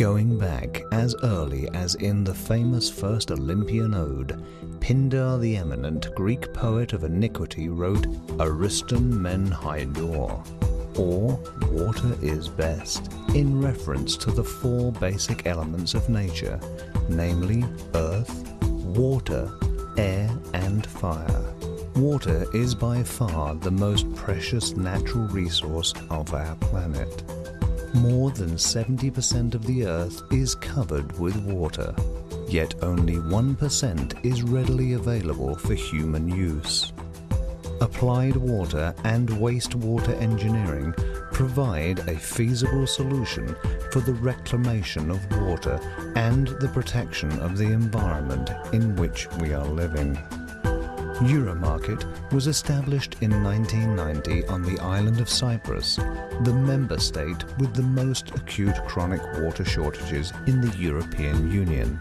Going back as early as in the famous first Olympian ode, Pindar the eminent Greek poet of iniquity wrote Ariston men haidor, or water is best, in reference to the four basic elements of nature, namely earth, water, air and fire. Water is by far the most precious natural resource of our planet. More than 70% of the Earth is covered with water, yet only 1% is readily available for human use. Applied water and wastewater engineering provide a feasible solution for the reclamation of water and the protection of the environment in which we are living. Euromarket was established in 1990 on the island of Cyprus, the member state with the most acute chronic water shortages in the European Union.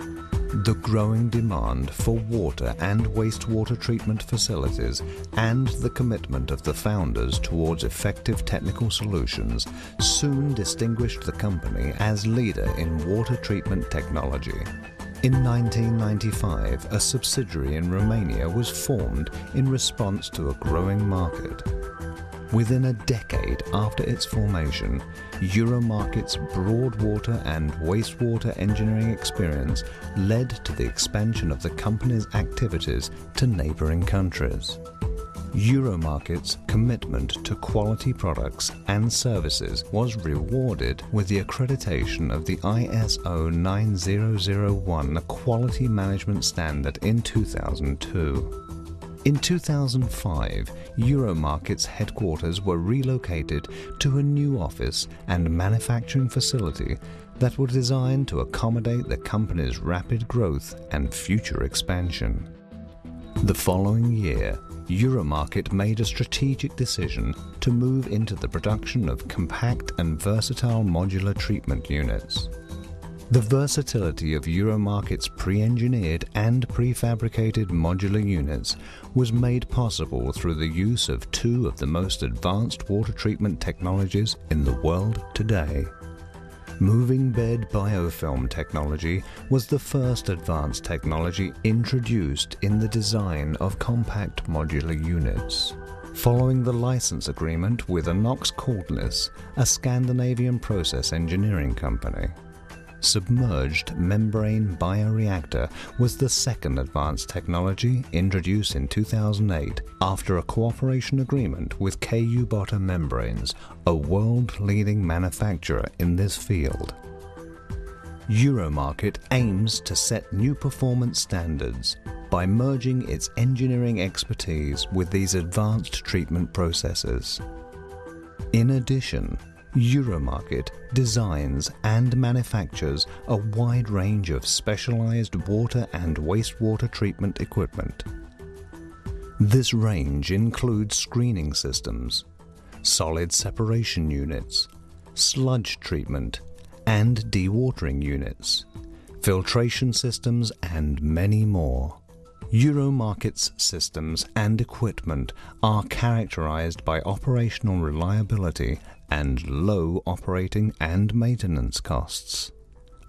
The growing demand for water and wastewater treatment facilities and the commitment of the founders towards effective technical solutions soon distinguished the company as leader in water treatment technology. In 1995, a subsidiary in Romania was formed in response to a growing market. Within a decade after its formation, Euromarket's broad water and wastewater engineering experience led to the expansion of the company's activities to neighboring countries. Euromarket's commitment to quality products and services was rewarded with the accreditation of the ISO 9001 Quality Management Standard in 2002. In 2005, Euromarket's headquarters were relocated to a new office and manufacturing facility that were designed to accommodate the company's rapid growth and future expansion. The following year, Euromarket made a strategic decision to move into the production of compact and versatile modular treatment units. The versatility of Euromarket's pre-engineered and prefabricated modular units was made possible through the use of two of the most advanced water treatment technologies in the world today. Moving bed biofilm technology was the first advanced technology introduced in the design of compact modular units. Following the license agreement with Inox Cordless, a Scandinavian process engineering company. Submerged membrane bioreactor was the second advanced technology introduced in 2008 after a cooperation agreement with Ku-Botta Membranes, a world-leading manufacturer in this field. Euromarket aims to set new performance standards by merging its engineering expertise with these advanced treatment processes. In addition, Euromarket designs and manufactures a wide range of specialized water and wastewater treatment equipment. This range includes screening systems, solid separation units, sludge treatment and dewatering units, filtration systems and many more. Euromarket's systems and equipment are characterized by operational reliability and low operating and maintenance costs.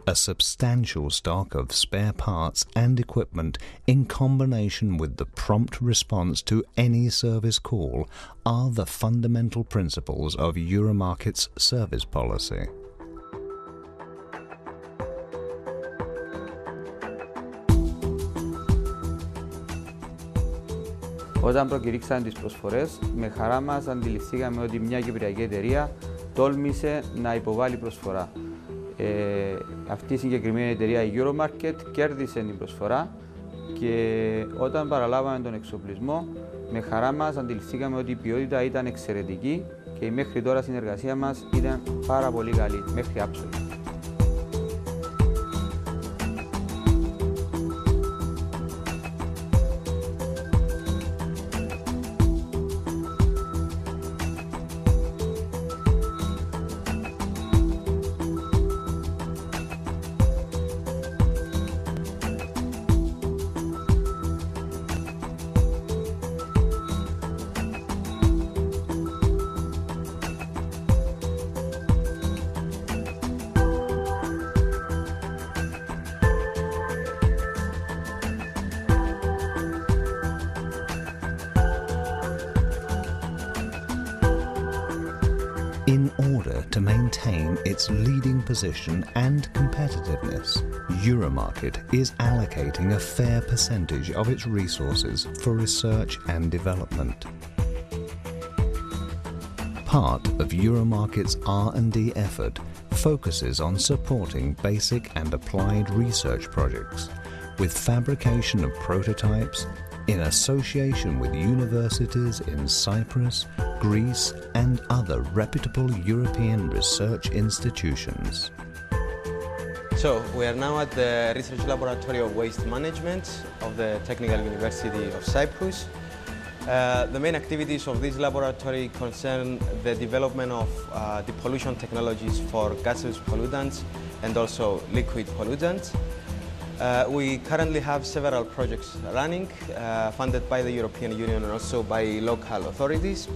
A substantial stock of spare parts and equipment in combination with the prompt response to any service call are the fundamental principles of Euromarket's service policy. Όταν προκηρύξαν τις προσφορές, με χαρά μας αντιληφθήκαμε ότι μια κυπριακή εταιρεία τόλμησε να υποβάλει προσφορά. Αυτή η συγκεκριμένη εταιρεία, η Euromarket, κέρδισε την προσφορά και όταν παραλάβαμε τον εξοπλισμό, με χαρά μας αντιληφθήκαμε ότι η ποιότητα ήταν εξαιρετική και η μέχρι τώρα συνεργασία μας ήταν πάρα πολύ καλή, μέχρι άψογη. In order to maintain its leading position and competitiveness, Euromarket is allocating a fair percentage of its resources for research and development. Part of Euromarket's R&D effort focuses on supporting basic and applied research projects with fabrication of prototypes in association with universities in Cyprus, Greece, and other reputable European research institutions. So, we are now at the Research Laboratory of Waste Management of the Technical University of Cyprus. The main activities of this laboratory concern the development of depollution technologies for gaseous pollutants and also liquid pollutants. We currently have several projects running, funded by the European Union and also by local authorities.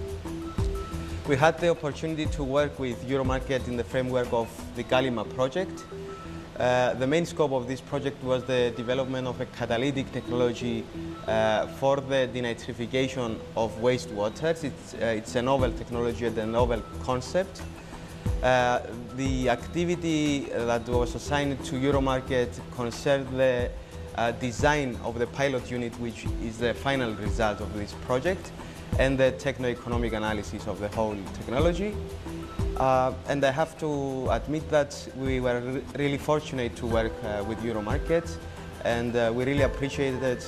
We had the opportunity to work with Euromarket in the framework of the Galima project. The main scope of this project was the development of a catalytic technology for the denitrification of wastewaters. It's a novel technology and a novel concept. The activity that was assigned to Euromarket concerned the design of the pilot unit, which is the final result of this project, and the techno-economic analysis of the whole technology. And I have to admit that we were really fortunate to work with Euromarket, and we really appreciated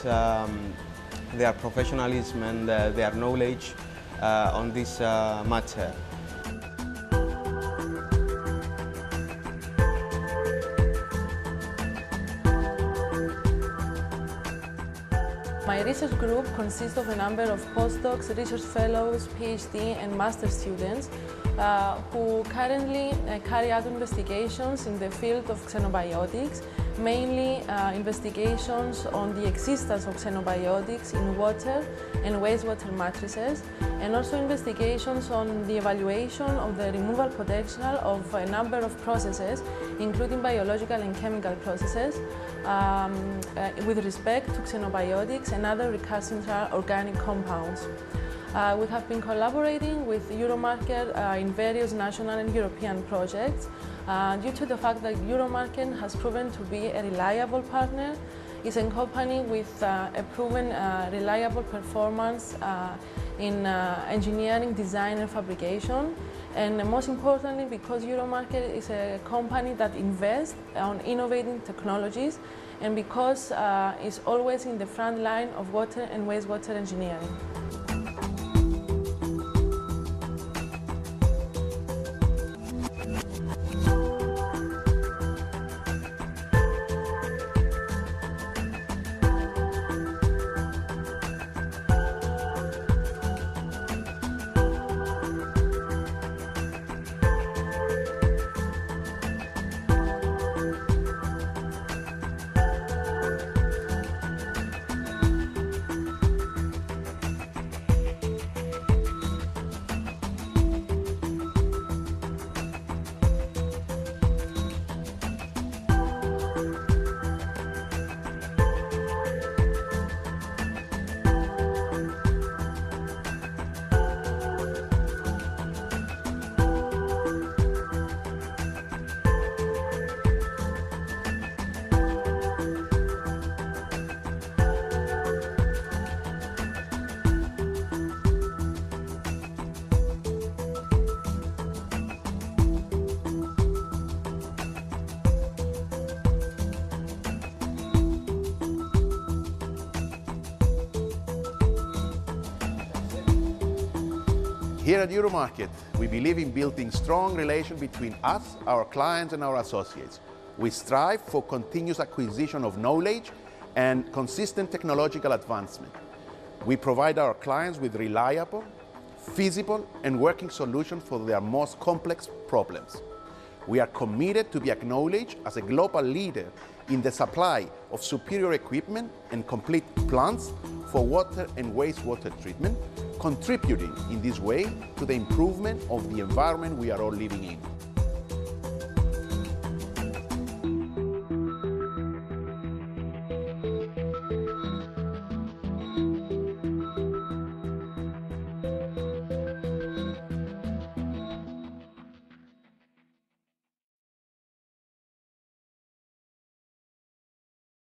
their professionalism and their knowledge on this matter. My research group consists of a number of postdocs, research fellows, PhD and master students who currently carry out investigations in the field of xenobiotics, mainly investigations on the existence of xenobiotics in water and wastewater matrices, and also investigations on the evaluation of the removal potential of a number of processes, including biological and chemical processes, with respect to xenobiotics and other recalcitrant organic compounds. We have been collaborating with Euromarket in various national and European projects due to the fact that Euromarket has proven to be a reliable partner. It's a company with a proven reliable performance in engineering, design and fabrication, and most importantly because Euromarket is a company that invests on innovating technologies and because it's always in the front line of water and wastewater engineering. Here at Euromarket, we believe in building strong relations between us, our clients and our associates. We strive for continuous acquisition of knowledge and consistent technological advancement. We provide our clients with reliable, feasible and working solutions for their most complex problems. We are committed to be acknowledged as a global leader in the supply of superior equipment and complete plants for water and wastewater treatment, contributing in this way to the improvement of the environment we are all living in.